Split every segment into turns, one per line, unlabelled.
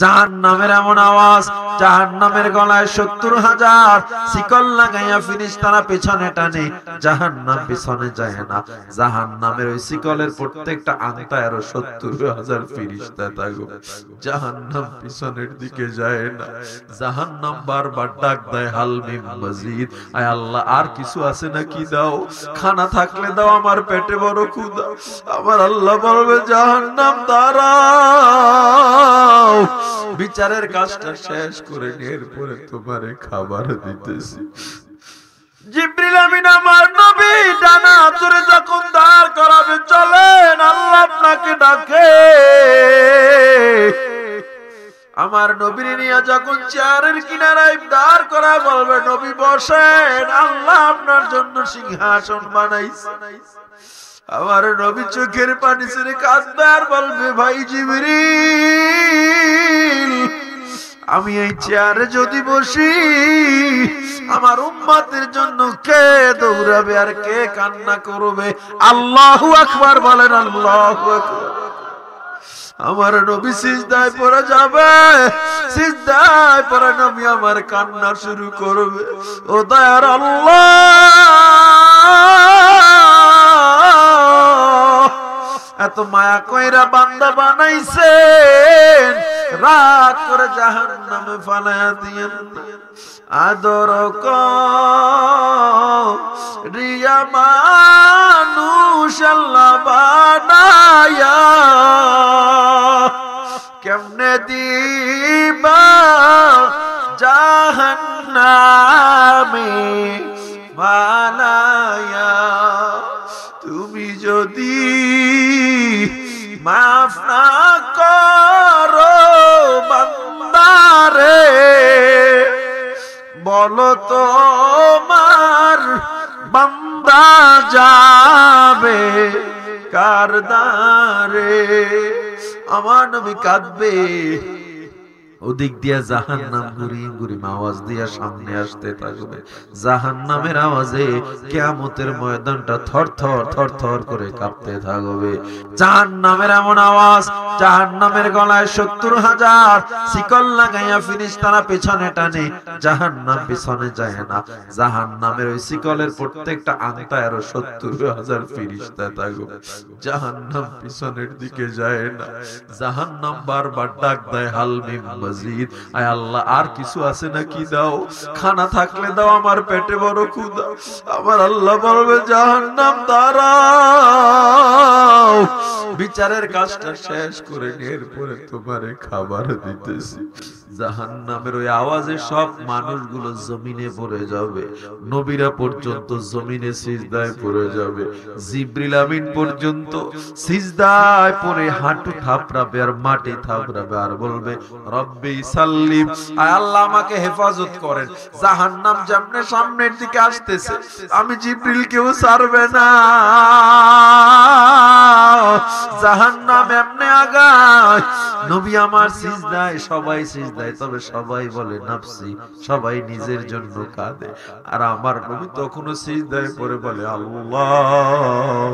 জাহান্নামের এমন আওয়াজ, জাহান্নামের গলায় ৭০,০০০ শিকল লাগাইয়া ফেরেশতারা পেছনে টানে, জাহান্নাম পিছনে যায় না। জাহান্নামের ওই শিকলের প্রত্যেকটা আংটায় আরো ৭০,০০০ ফেরেশতা থাকবে, জাহান্নাম পিছনের দিকে যায় না। জাহান্নাম বারবার ডাক দেয়, হাল মিন মাজিদ, আয় আল্লাহ আর কিছু আছে নাকি, দাও, খানা থাকলে দাও, আমার পেটে বড় ক্ষুধা। আমার আল্লাহ বলবে, জাহান্নাম দাঁড়াও, বিচারের কাজটা শেষ করে এরপরে তোমারে খাবার দিতেছি। জিবরিল আমিন আমার নবী ডানা জুড়ে যখন দাঁড় করাবে, চলেন আল্লাহ আপনাকে ডাকে। আমার নবীর নিয়ে যখন চেয়ারের কিনারায় দাঁড় করা বলবে, নবী বসেন, আল্লাহ আপনার জন্য সিংহাসন বানাইছে। আমার নবী চোখের পানি ছেড়ে কাঁদবে আর বলবে, ভাই জিবরিল, আমি এই চেয়ারে যদি বসি, আমার উম্মতের জন্য কে দৌড়াবে আর কে কান্না করবে? আল্লাহু আকবার বলেন, আল্লাহু আকবার। আমার নবী সিজদায় পড়ে যাবে, সিজদায় পড়ে নবী আমার কান্না শুরু করবে। ও দয়ার আল্লাহ, এত মায়া কইরা বান্দা বানাইছেন, রাগ করে জাহান্নামে ফালায়া দিয়েন। আদর রিয়া মানুষ আল্লাহ বানায়া, কেমনে দিবা জাহান্নামে ফালায়া। তুমি যদি মাফ না করো বান্দারে, বলো তোমার বান্দা যাবে কার দ্বারে? আমার নবী কাঁদবে, ওদিক দিয়া জাহান্নাম গুড়িয়ে গুড়িয়ে আওয়াজ দিয়া সামনে আসতে থাকবে। জাহান্নামের আওয়াজে কিয়ামতের ময়দানটা থরথর থরথর করে কাঁপতে থাকবে। জাহান্নামের এমন আওয়াজ, জাহান্নামের গলায় ৭০,০০০ শিকল লাগাইয়া ফেরেশতারা পেছনে টানে, জাহান্নাম পিছনে যায় না। জাহান্নামের ওই শিকলের প্রত্যেকটা আংটায় আরো ৭০,০০০ ফেরেশতা থাকবে, জাহান্নাম পিছনের দিকে যায় না। জাহান্নাম বারবার ডাক দেয়, হাল মিন মাজিদ, আয় আল্লাহ আর কিছু আছে নাকি, দাও, খানা থাকলে দাও, আমার পেটে বড় ক্ষুধা। আমার আল্লাহ বলবে, জাহান্নাম দাঁড়াও, বিচারের কাজটা শেষ করে এরপরে তোমারে খাবার দিতেছি। জাহান্নামের ওই আওয়াজে সব মানুষগুলো জমিনে পড়ে যাবে, নবীরা পর্যন্ত জমিনে সিজদায় পড়ে যাবে, জিবরিল আমিন পর্যন্ত সিজদায় পড়ে হাঁটু থাপড়াবে আর মাটি থাপড়াবে আর বলবে, রব্বি সাল্লিম, আয় আল্লাহ আমাকে হেফাজত করেন। জাহান্নাম যেমনে সামনের দিকে আসতেছে, আমি জিবরিল কেউ ছাড়বে না, জাহান্নাম এমনে আগায়। নবী আমার সিজদায়, সবাই সিজদায়, তবে সবাই বলে নাফসি, সবাই নিজের জন্য কাঁদে। আর আমার নবী তখনও সিজদায় পড়ে বলে, আল্লাহ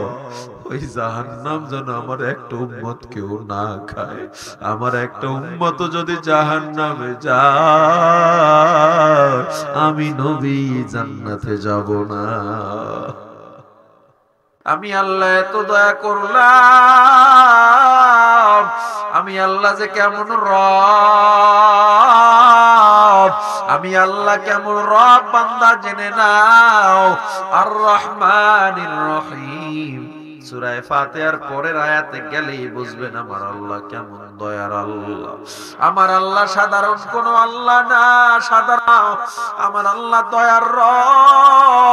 ওই জাহান্নাম যেন আমার একটা উম্মত কেউ না খায়, আমার একটা উম্মত যদি জাহান্নামে যায়, আমি নবী জান্নাতে যাব না। আমি আল্লাহ এত দয়া করলাম, আমি আল্লাহ যে কেমন রব, আমি আল্লাহ কেমন রব বান্দা জেনে নাও। আর রহমানির রহিম, সূরা ফাতিহার পরের আয়াতে গেলেই বুঝবেন আমার আল্লাহ কেমন দয়ার আল্লাহ। আমার আল্লাহ সাধারণ কোন আল্লাহ না, সাধারণ আমার আল্লাহ দয়ার রব।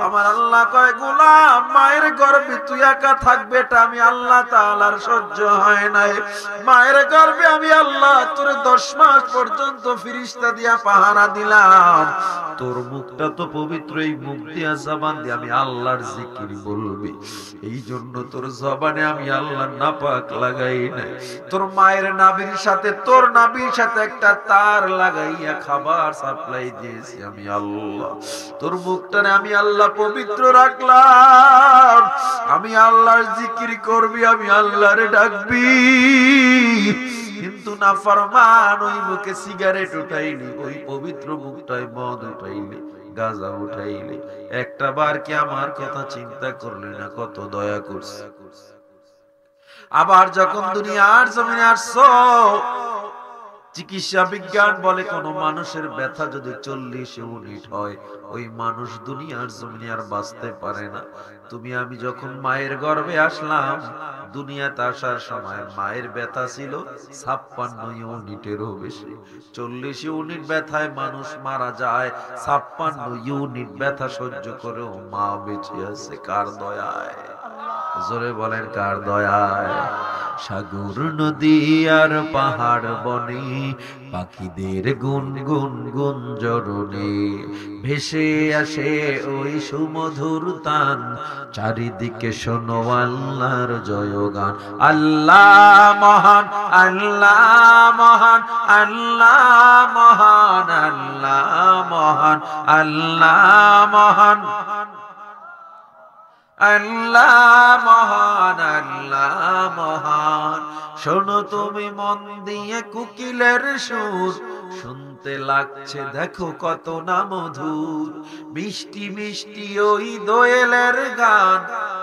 আমার আল্লাহ কয়, গোলাম মায়ের গর্ভে তুই একা থাকবে, এটা আমি আল্লাহ তাআলার সহ্য হয় নাই। মায়ের গর্ভে আমি আল্লাহ তোর 10 মাস পর্যন্ত ফেরেশতা দিয়া পাহারা দিলাম, তোর মুখটা তো পবিত্র, এই মুখ দিয়া জবান দিয়ে আমি আল্লাহর জিকির বলবি, এই জন্য তোর জবানে আমি আল্লাহর নাপাক লাগাই নাই। তোর মায়ের নাভির সাথে, তোর নাভির সাথে একটা তার লাগাইয়া খাবার সাপ্লাই দিয়েছি আমি আল্লাহ। তোর মুখটারে আমি আল্লাহ পবিত্র রাখলাম, আমি আল্লাহর জিকির করবি, আমি আল্লাহরে ডাকবি, কিন্তু নাফরমান ওই মুখে সিগারেট উঠাইলি, ওই পবিত্র মুখটায় মদ উঠাইলি, গাঁজা উঠাইলি, একটা বার কি আমার কথা চিন্তা করলি না? কত দয়া করছে। আবার যখন দুনিয়ার জমিনে আসছো, চিকিৎসা বিজ্ঞান বলে কোন মানুষের ব্যথা যদি 40 ইউনিট হয়, ওই মানুষ দুনিয়ার জমিনে আর বাঁচতে পারে না। তুমি আমি যখন মায়ের গর্ভে আসলাম, দুনিয়াতে আসার সময় মায়ের ব্যথা ছিল 56 ইউনিটেরও বেশি। 40 ইউনিট ব্যথায় মানুষ মারা যায়, 56 ইউনিট ব্যথা সহ্য করেও মা বেঁচে আছে। কার দয়ায়? জোরে বলেন কার দয়ায়? সাগর নদী আর পাহাড় বনে পাখিদের গুনগুন গুঞ্জরণে ভেসে আসে ওই সুমধুর তান, চারিদিকে শোনো আল্লাহর জয়গান। আল্লাহ মহান, আল্লাহ মহান, আল্লাহ মহান, আল্লাহ মহান, আল্লাহ মহান, আল্লাহ মহান, আল্লাহ মহান। শোনো তুমি মন দিয়ে কোকিলের সুর, শুনতে লাগছে দেখো কত না মধুর। মিষ্টি মিষ্টি ওই দোয়েলের গান,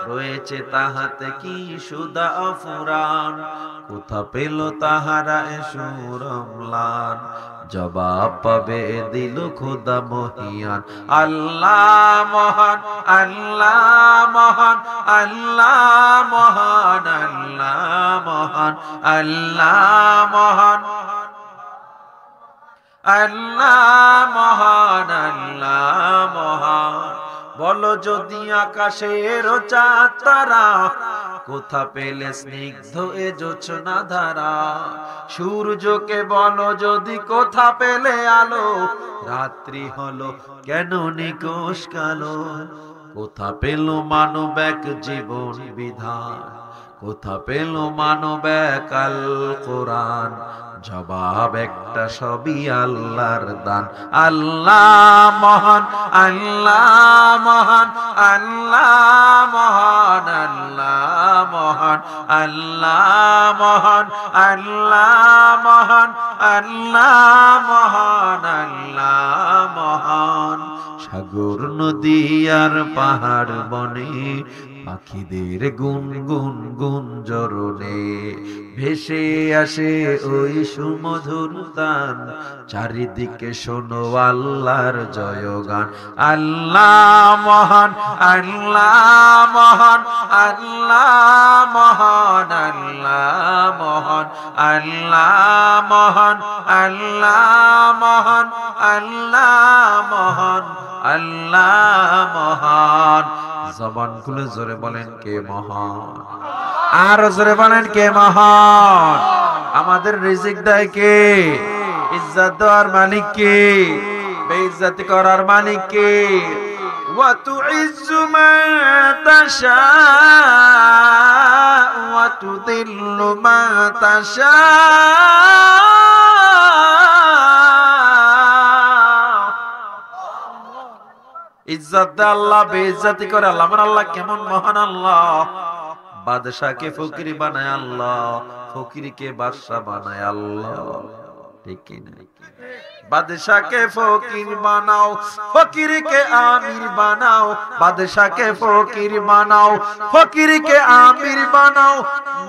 রয়েছে তাহাতে কি সুধা অফুরান। কোথা পেল তাহারা এ সুর অম্লান, জবাব পাবে দিল খোদা মহিয়ান। আল্লাহ মহান, আল্লাহ মহান, আল্লাহ মহান, আল্লাহ মহান, আল্লাহ মহান, আল্লাহ মহান, আল্লাহ মহান। বলো যদি আকাশের চাঁদ তারা, কোথা পেলে স্নিগ্ধ এ জোছনা ধারা। সূর্যকে বলো যদি কোথা পেলে আলো, রাত্রি হলো কেন নিকোষ কালো। কোথা পেল মানব এক জীবন বিধান, কোথা পেল মানব এক আল কোরআন। জবাব একটা, সবই আল্লাহর দান। আল্লাহ মহান, আল্লাহ মহান, আল্লাহ মহান, আল্লাহ মহান, আল্লাহ মহান, আল্লাহ মহান, আল্লাহ মহান, আল্লাহ মহান। সাগর নদী আর পাহাড় বনে পাখিদের গুনগুন গুঞ্জরণে ভেসে আসে ওই সুমধুর তান, চারিদিকে শোনো আল্লাহর জয়গান। আল্লাহ মহান, আল্লাহ মহান, আল্লাহ মহান, আল্লাহ মহান, আল্লাহ মহান, আল্লাহ মহান, আল্লাহ মহান, আল্লাহ মহান। জবান খুলে জোরে বলেন কে মহান? আর জোরে বলেন কে মহান? আমাদের রিজিক দেয় কে? ইজ্জত দেওয়ার মালিক কে? বেইজ্জতি করার মালিক কে? ওয়া তুইজ্জু মান তাশা ওয়া তুদিল্লু মান তাশা। ইজ্জত দেয় আল্লাহ, বেইজ্জতি করে আল্লাহ। আমার আল্লাহ কেমন মহান আল্লাহ! বাদশাকে ফকির বানায় আল্লাহ, ফকিরকে বাদশা বানায় আল্লাহ। ঠিক কি না? বাদশাকে ফকির বানাও, ফকিরকে আমির বানাও। বাদশাকে ফকির বানাও, ফকিরকে আমির বানাও।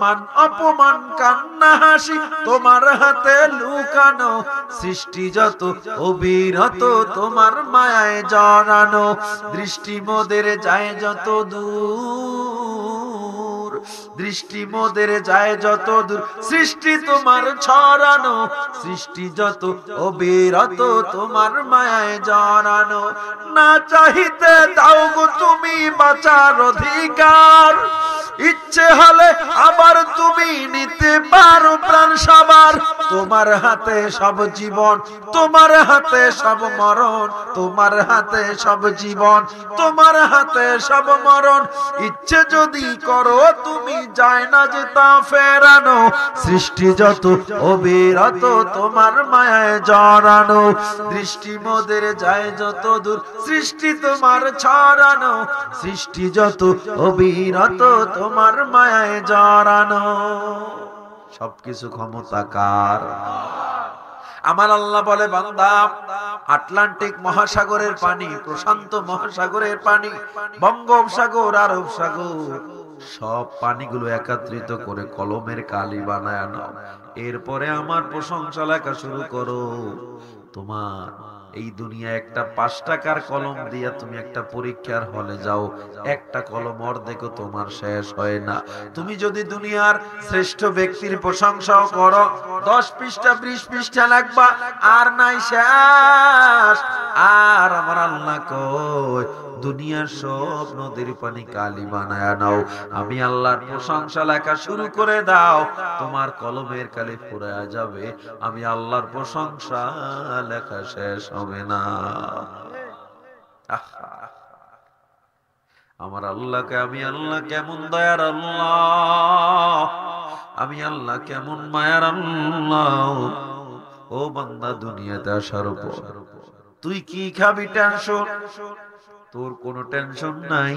মান অপমান কান্না হাসি তোমার হাতে লুকানো। সৃষ্টি যত অবিরত তোমার মায়ায় জড়ানো। দৃষ্টি মোদের যায় যত দূর, দৃষ্টি মোদের যায় যত দূর। সৃষ্টি তোমার ছড়ানো, সৃষ্টি যত অবিরত তোমার মায়ায় জড়ানো। না চাহিতে দাও গো তুমি বাঁচার অধিকার, ইচ্ছে হলে আবার তুমি নিতে পারো প্রাণ সবার। তোমার হাতে সব জীবন, তোমার হাতে সব মরণ। তোমার হাতে সব জীবন, তোমার হাতে সব মরণ। ইচ্ছে যদি করো তুমি যায় না যে তা ফেরানো। সৃষ্টি যত অবিরত তোমার মায়ায় জড়ানো। দৃষ্টি মোদের যায় যত দূর, সৃষ্টি তোমার ছড়ানো। সৃষ্টি যত অবিরত তোমার মায়ায় জড়ানো। সবকিছু ক্ষমতা কার? আমার আল্লাহ বলে, বান্দা, আটলান্টিক মহাসাগরের পানি, প্রশান্ত মহাসাগরের পানি, বঙ্গোপসাগর, আরব সাগর, সব পানিগুলো একত্রিত করে কলমের কালি বানায় নাও। এরপরে আমার প্রশংসা লেখা শুরু করো। তোমার এই দুনিয়া একটা 5 টাকার কলম দিয়া তুমি একটা পরীক্ষার হলে যাও, একটা কলম অর্ধেকও তোমার শেষ হয় না। তুমি যদি দুনিয়ার শ্রেষ্ঠ ব্যক্তির প্রশংসাও করো, 10 পৃষ্ঠা 20 পৃষ্ঠা লাগবা, আর নাই শেষ। আর আমার আল্লাহ কয়, দুনিয়ার সব নদীর পানি কালি বানায়া নাও, আমি আল্লাহর প্রশংসা লেখা শুরু করে দাও, তোমার কলমের কালি ফুরায়া যাবে, আমি আল্লাহর প্রশংসা লেখা শেষ হবে না। আমার আল্লাহকে, আমি আল্লাহ কেমন দয়ার আল্লাহ, আমি আল্লাহ কেমন মায়ার আল্লাহ। ও বান্দা, দুনিয়াতে আসার পর তুই কি খাবি টেনশন? তোর কোনো টেনশন নাই।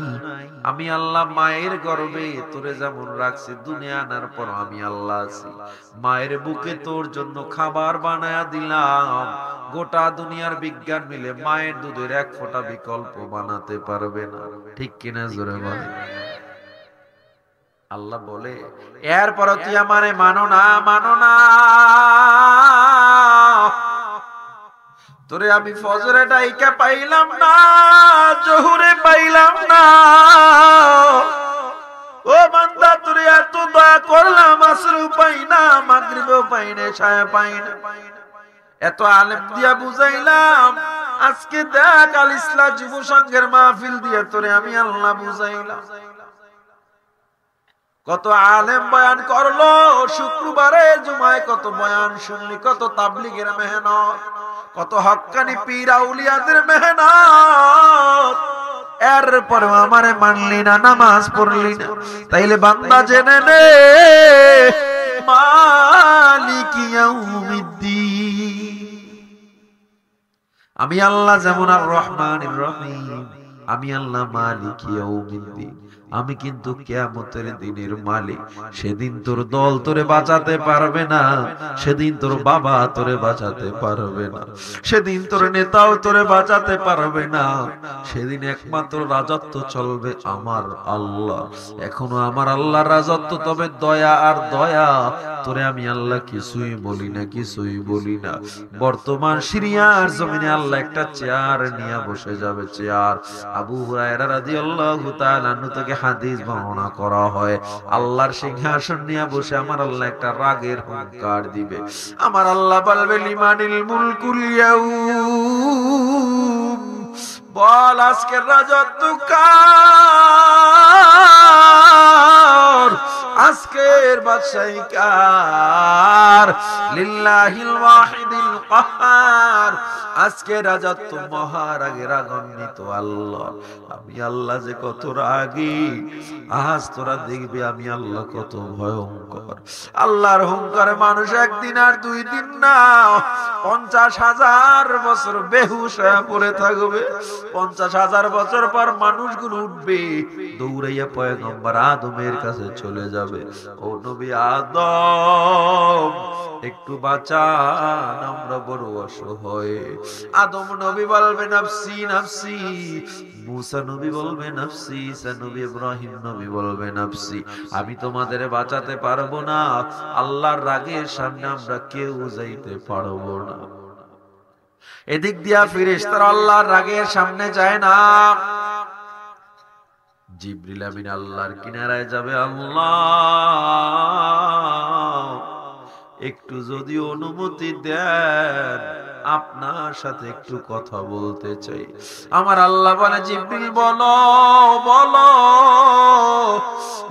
আমি আল্লাহ মায়ের গর্ভে তোরে যেমন রাখছি, দুনিয়া আনার পর আমি আল্লাহ আছি। মায়ের বুকে তোর জন্য খাবার বানায়া দিলাম। গোটা দুনিয়ার বিজ্ঞান মিলে মায়ের দুধের 1 ফোঁটা বিকল্প বানাতে পারবে না। ঠিক কিনা জোরে বলে? আল্লাহ বলে, এরপর তুই আমারে মানো না, মানো না। তোরে আমি ফজরে ডাইকা পাইলাম না, জোহরে পাইলাম না। ও বান্দা, তোরে এত দয়া করলাম, আসরেও পাই না, মাগরিবেও পাই না, এশাও পাই না। এত আলেম দিয়া বুঝাইলাম, আজকে দেখ আল ইসলাম যুব সংঘের মাহফিল দিয়ে তোরে আমি আল্লাহ বুঝাইলাম। কত আলেম বয়ান করলো, শুক্রবারে জুমায় কত বয়ান শুনলি, কত তাবলীগের মেহনত, কত হক্কানি পীর আউলিয়াদের মেহনত। এরপরেও আমারে মানলি না, নামাজ পড়লি না। তাইলে বান্দা জেনে নে, মালিকি ইয়াউমিদ্দিন, আমি আল্লাহ যেমন আর রহমানির রহিম, আমি আল্লাহ মালিকি ইয়াউমিদ্দিন, আমি কিন্তু কিয়ামতের দিনের মালিক। সেদিন তোর দল তোরে বাঁচাতে পারবে না, সেদিন তোর বাবা তোরে বাঁচাতে পারবে না, সেদিন তোর নেতাও তোরে বাঁচাতে পারবে না। সেদিন একমাত্র রাজত্ব চলবে আমার আল্লাহ। এখনো আমার আল্লাহর রাজত্ব, তবে দয়া আর দয়া। তোরে আমি আল্লাহ কিছুই বলি না, কিছুই বলি না। বর্তমান সিরিয়ার জমিনে আল্লাহ একটা চেয়ার নিয়ে বসে যাবে, চেয়ার। আবু হুরায়রা রাদিয়াল্লাহু তাআলা আনহু থেকে হাদিস বর্ণনা করা হয়, আল্লাহর সিংহাসন নিয়ে বসে আমার আল্লাহ একটা রাগের হুঙ্কার দিবে। আমার আল্লাহ বলবে, লিমানিল মুলকুল ইয়াউম, বল আজকের রাজত্ব কার, আজকের বাদশাহী কার? লিল্লাহিল ওয়াহিদিল কাহ্হার, আজকে রাজত্ব মহারাগে রাগান্বিত আল্লাহ। আমি আল্লাহ যে কত রাগী, আজ তোরা দেখবি আমি আল্লাহ কত ভয়ঙ্কর। আল্লাহর হুঙ্কারে মানুষ একদিন আর 2 দিন না, 50,000 বছর বেহুশ হয়ে পড়ে থাকবে। 50,000 বছর পর মানুষগুলো উঠবে, দৌড়াইয়া পয়গম্বর আদমের কাছে চলে যাবে। ও নবী আদম, একটু বাঁচান, আমরা বড় অসহায়। আদম নবী বলবে নাফসি নাফসি, মুসা নবী বলবে নাফসি, ঈসা নবী, ইব্রাহিম নবী বলবে নাফসি। আমি তোমাদের বাঁচাতে পারবো না। আল্লাহর রাগের সামনে আমরা কেউ যাইতে পারবো না। এদিক দিয়া ফেরেশতারা আল্লাহর রাগের সামনে যায় না। জিবরিল আমিন আল্লাহর কিনারায় যাবে, আল্লাহ একটু যদি অনুমতি দেন, আপনার সাথে একটু কথা বলতে চাই। আমার আল্লাহ বলে, জিবরিল বলো, বলো।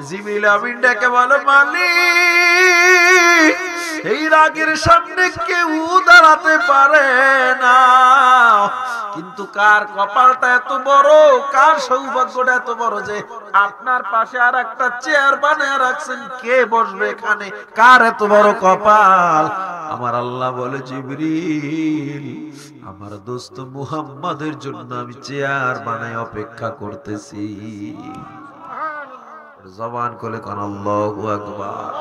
জিবরিল আমিন ডেকে বলে, মালিক, এই রাগের সামনে কেউ দাঁড়াতে পারে না, কিন্তু কার কপালটা এত বড়, কার সৌভাগ্যটা এত বড় যে আপনার পাশে আর একটা চেয়ার বানিয়ে রাখছেন, কে বসবে এখানে, কার এত বড় কপাল? আমার আল্লাহ বলে, জিবরিল, আমার দোস্ত মুহাম্মাদের জন্য আমি চেয়ার বানাই অপেক্ষা করতেছি। জবান খুলে কোন আল্লাহু আকবার।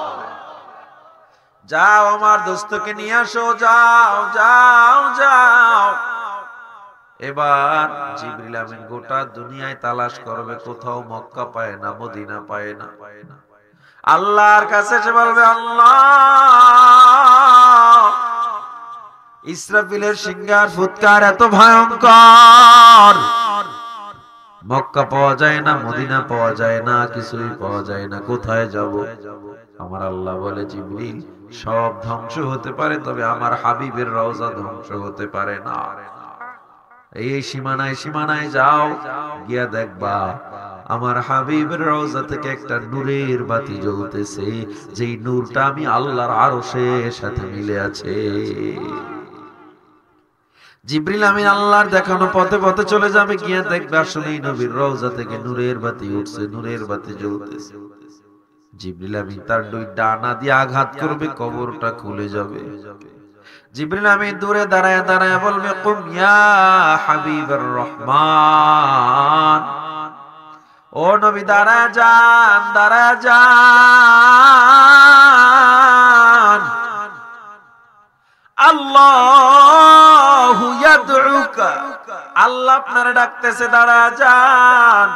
যাও আমার দোস্তকে নিয়ে আসো, যাও যাও যাও। এবার জিবরিল আমিন গোটা দুনিয়ায় তালাশ করবে, কোথাও মক্কা পায় না, মদিনা পায় না। আল্লাহর কাছে সে বলবে, আল্লাহ, ইসরাফিলের সিংহার ফুৎকার এত ভয়ঙ্কর, মক্কা পাওয়া যায় না, মদিনা পাওয়া যায় না, কিছুই পাওয়া যায় না, কোথায় যাব? আমার আল্লাহ বলে, জিবরিল, সব ধ্বংস হতে পারে, তবে আমার হাবিবের রওজা ধ্বংস হতে পারে না। এই সীমানায় সীমানায় যাও, গিয়া দেখবা আমার হাবিবের রওজা থেকে একটা নূরের বাতি জ্বলতেছে, যেই নূরটা আমি আল্লাহর আরশের সাথে মিলে আছে। জিবরিল আমিন আল্লাহর দেখানো পথে পথে চলে যাবে, গিয়ে দেখবে আসলে নবীর রওজা থেকে নূরের বাতি উঠছে, নূরের বাতি জ্বলতেছে। জিবরিল আমিন তার দুই ডানা দিয়ে আঘাত করবে, কবরটা খুলে যাবে। জিবরিল আমিন দূরে দাঁড়ায় দাঁড়ায় বলবে, কুম ইয়া হাবিবুর রহমান, ও নবী দাঁড়ায় যান, দাঁড়ায় যান, আল্লাহু ইয়াদউকা, আল্লাহ আপনারে ডাকতেছে, দাঁড়ায় যান।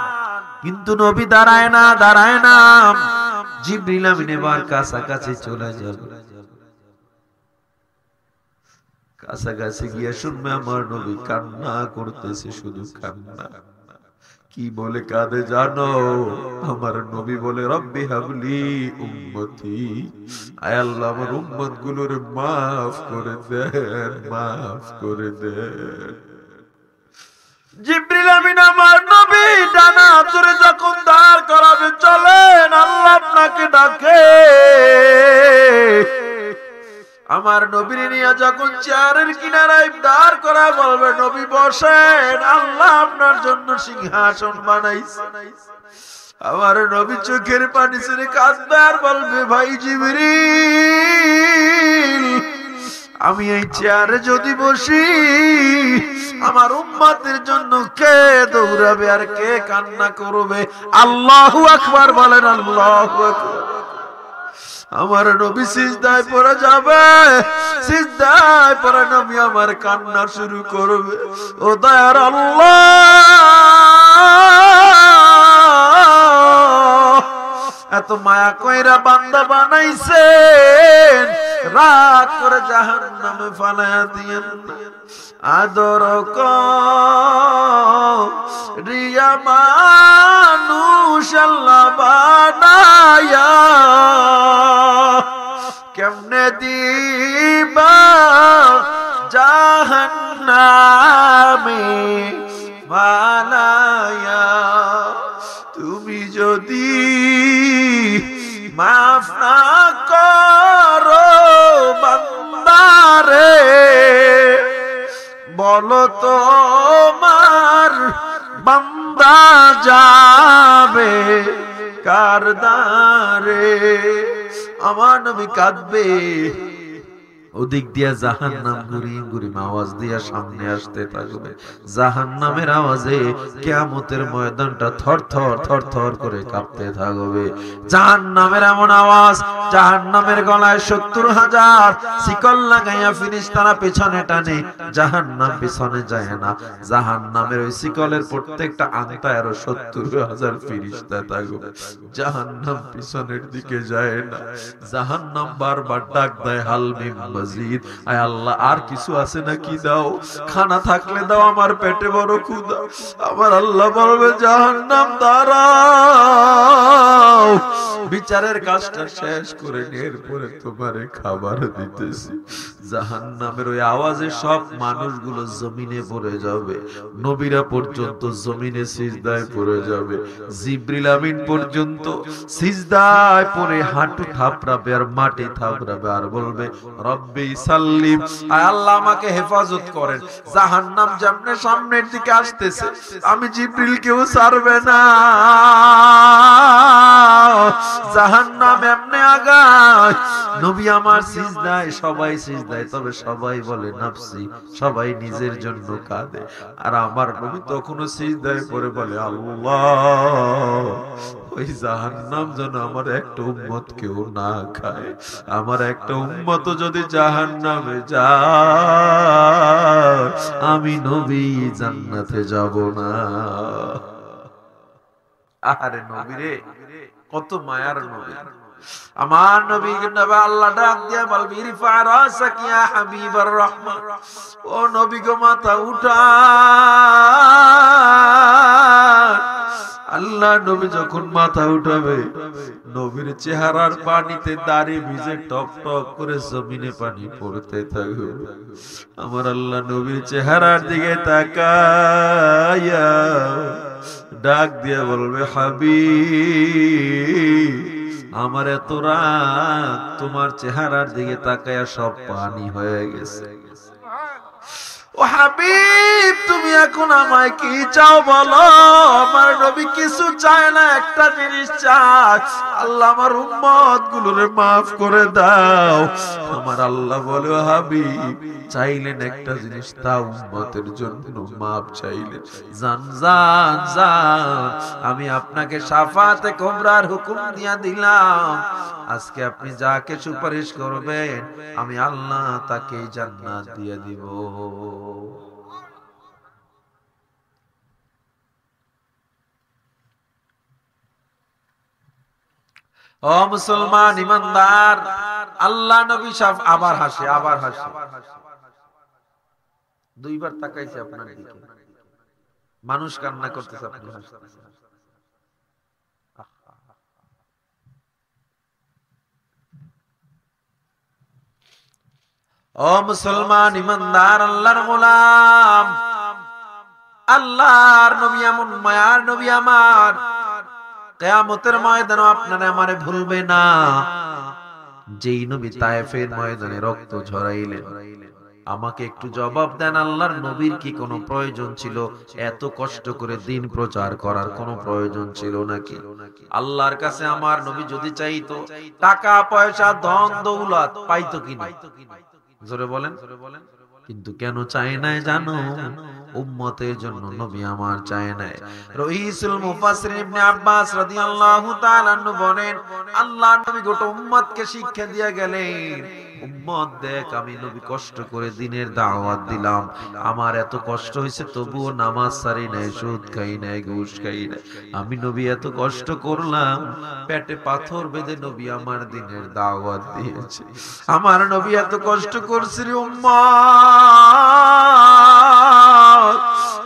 কিন্তু নবী দাঁড়ায় না, দাঁড়ায় না। জিবরিল আমিন এবার কাছাকাছি চলে যাবে, কাছাকাছি গিয়ে শুনবে আমার নবী কান্না করতেছে, শুধু কান্না। কি বলে কাঁদে জানো? আমার নবী বলে, রব্বি হাবলি উম্মতি, আয় আল্লাহ আমার উম্মত গুলোর মাফ করে দেন, মাফ করে দেন। জিবরিল আমিন আমার নবী ডানা জোরে যখন দাঁড় করাবে, চলেন, আল্লাহ আপনাকে ডাকে। আমার নবীর নিয়ে যখন চেয়ারের কিনারায় দাঁড় করা বলবে, নবী বসেন, আল্লাহ আপনার জন্য সিংহাসন বানাইছে। আমার নবী চোখের পানি ছেড়ে কাঁদবে আর বলবে, ভাই জিবরিল, আমি এই চেয়ারে যদি বসি, আমার উম্মতের জন্য কে দৌড়াবে আর কে কান্না করবে? আল্লাহু আকবার বলেন, আল্লাহু আকবার। আমার নবী সিজদায় পড়ে যাবে, সিজদায় পড়ে নবী আমার কান্না শুরু করবে। ও দয়ার আল্লাহ, এত মায়া কইরা বান্দা বানাইছেন, রাগ করে জাহান্নামে ফালায়া দিয়েন না। আদর করিয়া মানুষ আল্লাহ বানায়া, কেমনে দিবা জাহান্নামে ফালায়া। তুমি যদি মাফ না করো বান্দারে, বলো তোমার বান্দা যাবে কার দ্বারে? আমার নবী কাঁদবে, ওদিক দিয়া জাহান্নাম গুরিম গুরিম আওয়াজ দিয়া সামনে আসতে থাকবে। জাহান্নামের আওয়াজে কিয়ামতের ময়দানটা থরথর থরথর করে কাঁপতে থাকবে। জাহান্নামের এমন আওয়াজ, জাহান্নামের গলায় ৭০,০০০ শিকল লাগাইয়া ফেরেশতারা পেছনে টানে, জাহান্নাম পেছনে যায় না। জাহান্নামের ওই শিকলের প্রত্যেকটা আংটায় ৭০,০০০ ফেরেশতা থাকবে। জাহান্নাম পিছনের দিকে যায় না। জাহান্নাম বারবার ডাক দেয়, হাল মিন মাজিদ, আয় আল্লাহ আর কিছু আছে নাকি, দাও, খানা থাকলে দাও, আমার পেটে বড় ক্ষুধা। আমার আল্লাহ বলবে, জাহান্নাম দাঁড়াও, বিচারের কাজটা শেষ করে এরপরে তোমারে খাবার দিতেছি। জাহান্নামের ওই আওয়াজে সব মানুষগুলো জমিনে পড়ে যাবে, নবীরা পর্যন্ত জমিনে সিজদায় পড়ে যাবে, জিবরিল আমিন পর্যন্ত সিজদায় পড়ে হাঁটু থাপড়াবে আর মাটি থাপড়াবে আর বলবে, রব্বি সাল্লিম, আয় আল্লাহ আমাকে হেফাজত করেন। জাহান্নাম যেমনে সামনের দিকে আসতেছে, আমি জিবরিল কেউ ছাড়বে না। জাহান্নাম এমনি আগায়। নবী আমার সিজদায়, সবাই সিজদায়, তবে সবাই বলে নাফসি, সবাই নিজের জন্য কাঁদে। আর আমার নবী তখনও সিজদায় পড়ে বলে আল্লাহ, ওই জাহান্নাম যেন আমার একটা উম্মত কেউ না খায়। আমার একটা উম্মত যদি জাহান্নামে যায়, আমি নবী জান্নাতে যাব না। আরে নবী রে, কত মায়ার নবী। আমার নবী আল্লাহ ডাক দিয়া বলবি ইরফা রাসাক ইয়া হাবিবার রহমান, ও নবী গো মাথা উঠান। আল্লাহ নবী যখন মাথা উঠাবে, নবীর চেহারার পানিতে দাড়ি ভিজে টপ টপ করে জমিনে পানি পড়তে থাকবে। আমার আল্লাহ নবীর চেহারার দিকে তাকায়া ডাক দিয়া বলবে হাবিব, আমার এত রাগ তোমার চেহারার দিকে তাকায়া সব পানি হয়ে গেছে। ও হাবিব, তুমি এখন আমায় কি চাও বলো? আমার নবী কিছু চায় না, একটা জিনিস চায়, আল্লাহ আমার উম্মত গুলোরে মাফ করে দাও। আমার আল্লাহ বলে হাবিব চাইলেন একটা জিনিস, তা উম্মতের জন্য মাফ চাইলেন। জান জান জান, আমি আপনাকে শাফাতে কুবরার হুকুম দিয়া দিলাম। আজকে আপনি যাকে সুপারিশ করবেন আমি আল্লাহ তাকে জান্নাত দিয়ে দিব। ও মুসলমান ইমানদার, আল্লাহ নবী সাফ আবার হাসে, আবার হাসে, দুইবার তাকাইছে আপনার দিকে। মানুষ কান্না করতেছে, আপনি হাসতেছেন। ও মুসলমান ইমানদার, আল্লাহর গোলাম, আল্লাহর নবী এমন মায়ার নবী আমার, কিয়ামতের ময়দানে আপনারা আমারে ভুলবে না। যেই নবী তায়েফের ময়দানে রক্ত ঝরাইলেন, আমাকে একটু জবাব দেন, আল্লাহর নবীর কি কোনো প্রয়োজন ছিল এত কষ্ট করে দিন প্রচার করার? কোনো প্রয়োজন ছিল নাকি? আল্লাহর কাছে আমার নবী যদি চাইতো টাকা পয়সা ধন দৌলত পাইতো কিনা? জোরে বলেন। কিন্তু কেন চায় নাই জানো? উম্মতের জন্য নবী আমার চায় নাই। রাইসুল মুফাসসিরিন ইবনে আব্বাস রাদিয়াল্লাহু তাআলা আনহু বলেন, আল্লাহর নবী গোটা উম্মতকে শিক্ষা দিয়ে গেলেন, উম্মত দেখ আমি নবী কষ্ট করে দিনের দাওয়াত দিলাম, আমার এত কষ্ট হয়েছে তবুও নামাজ ছাড়ি নাই, সুদ খাই নাই, ঘুষ খাই নাই। আমি নবী এত কষ্ট করলাম, পেটে পাথর বেঁধে নবী আমার দিনের দাওয়াত দিয়েছে। আমার নবী এত কষ্ট করছে রে উম্মত,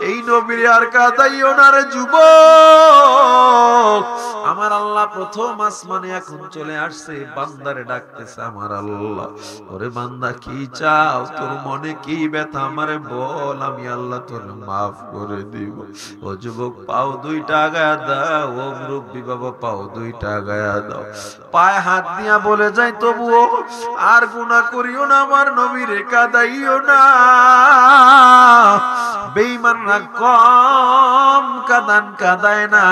এই নবীর আর কাঁদাইও না রে যুবক। আমার আল্লাহ প্রথম আসমানে এখন চলে আসছে, বান্দারে ডাকতেছে, আমার আল্লাহ ওরে বান্দা কি চাও, তোর মনে কি ব্যথা আমারে বল, আমি আল্লাহ তোর মাফ করে দিব। ও যুবক পাও দুইটা আগায়া দাও, ও মুরব্বী বাবা পাও দুইটা আগায়া দাও। পায়ে হাত দিয়া বলে যাই তবুও আর গুনাহ করিও না, আমার নবীরে কাঁদাইও না। বেঈমানরা কম কাঁদান কাঁদায় না,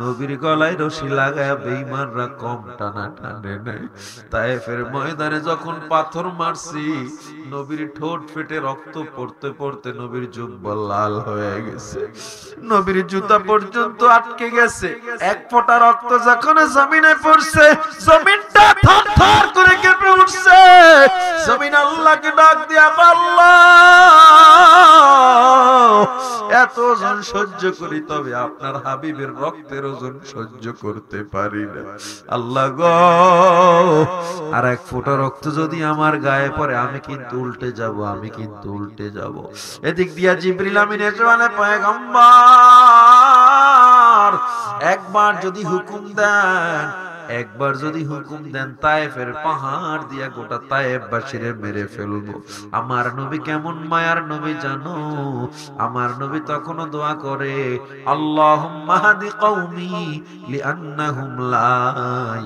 নবীর গলায় রশি লাগায় বেঈমানরা কম টানা টানে নাই। তায়েফের ময়দানে যখন পাথর মারছি, নবীর ঠোঁট ফেটে রক্ত পড়তে পড়তে নবীর জুব্বা লাল হয়ে গেছে, নবীর জুতা পর্যন্ত আটকে গেছে। এক ফোঁটা রক্ত যখন জমিনে পড়ছে, জমিনটা থরথর করে কেঁপে উঠছে। জমিন আল্লাহকে ডাক দিয়া আল্লাহ এত ওজন সহ্য করি, তবে আপনার হাবিবের রক্তের ওজন সহ্য করতে পারি না। আল্লাহ গো, আর এক ফোঁটা রক্ত যদি আমার গায়ে পড়ে আমি কিন্তু উল্টে যাব, আমি কিন্তু উল্টে যাব। এদিক দিয়া জিবরিল আমিন এসে বলে পয়গম্বর একবার যদি হুকুম দেন, একবার যদি হুকুম দেন তায়েফের পাহাড় দিয়া গোটা তায়েফবাসীরে মেরে ফেলবো। আমার নবী কেমন মায়ার নবী জানো? আমার নবী তখনও দোয়া করে, আল্লাহুম্মা হাদি কওমি লিআন্নাহুম লা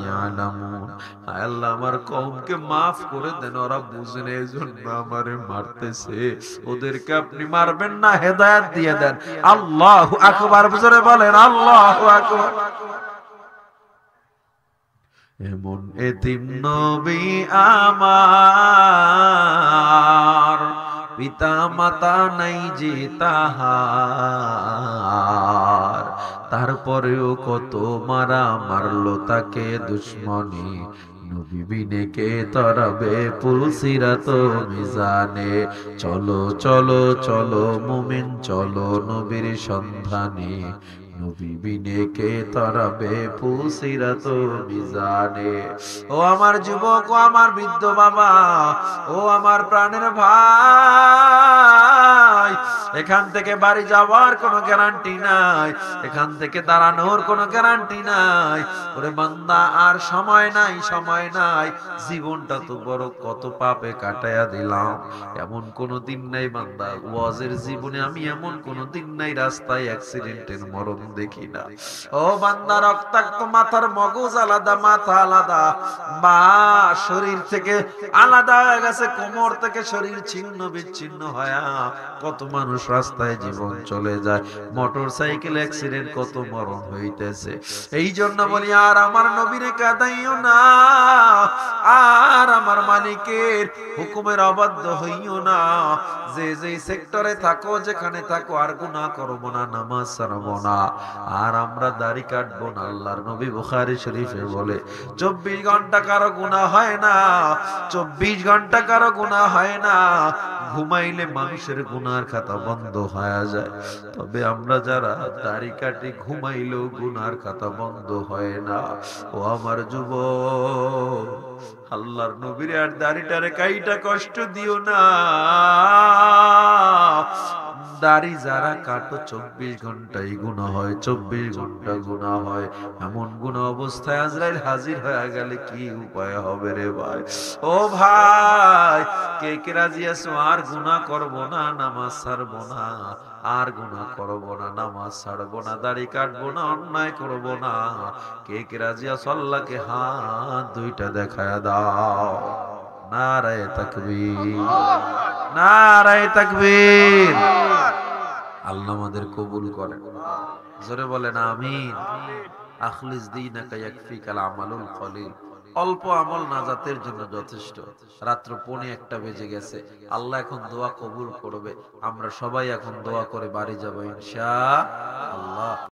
ইয়ালামুন। আল্লাহ আমার কওমকে maaf করে দেন, ওরা বুঝে না এজন্য আমারে মারতেছে, ওদেরকে আপনি মারবেন না, হেদায়েত দিয়ে দেন। আল্লাহু আকবার, জোরে বলেন আল্লাহু আকবার। এমন এতিম নবী আমার, পিতা মাতা নাই যে তাহার, তারপরেও কত মারা মারলো তাকে দুশ্মনী, নবী বিনে কে তরাবে পুলসিরাত মিজানে। চলো চলো চলো মুমিন চলো নবীর সন্ধানে, নবী বিনে কে তরাবে পুলসিরাত মিজানে। ও আমার যুবক, ও আমার বৃদ্ধ বাবা, ও আমার প্রাণের ভাই, এখান থেকে বাড়ি যাওয়ার কোনো গ্যারান্টি নাই, এখান থেকে দাঁড়ানোর কোনো গ্যারান্টি নাই। ওরে বান্দা, আর সময় নাই, সময় নাই। জীবনটা তো বড় কত পাপে কাটায়া দিলাম, এমন কোন দিন নাই বান্দা ওয়াজের জীবনে আমি এমন কোন দিন নাই রাস্তায় অ্যাক্সিডেন্টের মরণ দেখি না। ও বান্দা, রক্তাক্ত মাথার মগজ আলাদা, মাথা আলাদা, বা শরীর থেকে আলাদা হয়ে গেছে, কোমর থেকে শরীর ছিন্ন বিচ্ছিন্ন হয়া কত মানুষ রাস্তায় জীবন চলে যায়, মোটর সাইকেল অ্যাক্সিডেন্ট কত মরণ হইতেছে। এই জন্য বলি, আর আমার নবীরে কাঁদাইও না, আর আমার মালিকের হুকুমের অবাধ্য হইও না। যে যে সেক্টরে থাকো, যেখানে থাকো, আর গুনাহ করব না, নামাজ ছাড়বো না, আর আমরা দাড়ি কাটবো না। আল্লাহর নবী বুখারী শরীফে বলে 24 ঘন্টা কারো গুনাহ হয় না, 24 ঘন্টা কারো গুনাহ হয় না। ঘুমাইলে মানুষের গুনার খাতা বন্ধ হয়ে যায়, তবে আমরা যারা দাড়ি কাটি ঘুমাইলেও গুনার খাতা বন্ধ হয় না। ও আমার যুবক, আল্লাহর নবীর আর দাড়িটারে কাইটা কষ্ট দিও না। দাড়ি যারা কাটো 24 ঘন্টায় গুনাহ হয়, 24 ঘন্টা গুনাহ হয়। এমন গুনাহ অবস্থায় আজরাইল হাজির হয়ে গেলে কি উপায় হবে রে ভাই? ও ভাই, কে কে রাজি আছো? আর গুনাহ করব না, নামাজ ছাড়বো না, আর গুনাহ করব না, নামাজ ছাড়বো না, দাড়ি কাটবো না, অন্যায় করব না। কে কে রাজি আছো? আল্লাহকে হাত দুইটা দেখায়া দাও। নারায়ে তাকবীর, নারায়ে তাকবীর। আল্লাহ আমাদের কবুল করেন, জোরে বলেন আমিন। আখলিস দীনাকা ইয়াকফিকাল আমালুল কলিল। অল্প আমল নাজাতের জন্য যথেষ্ট। রাত্র 1:45 বেজে গেছে, আল্লাহ এখন দোয়া কবুল করবে। আমরা সবাই এখন দোয়া করে বাড়ি যাব ইনশাআল্লাহ।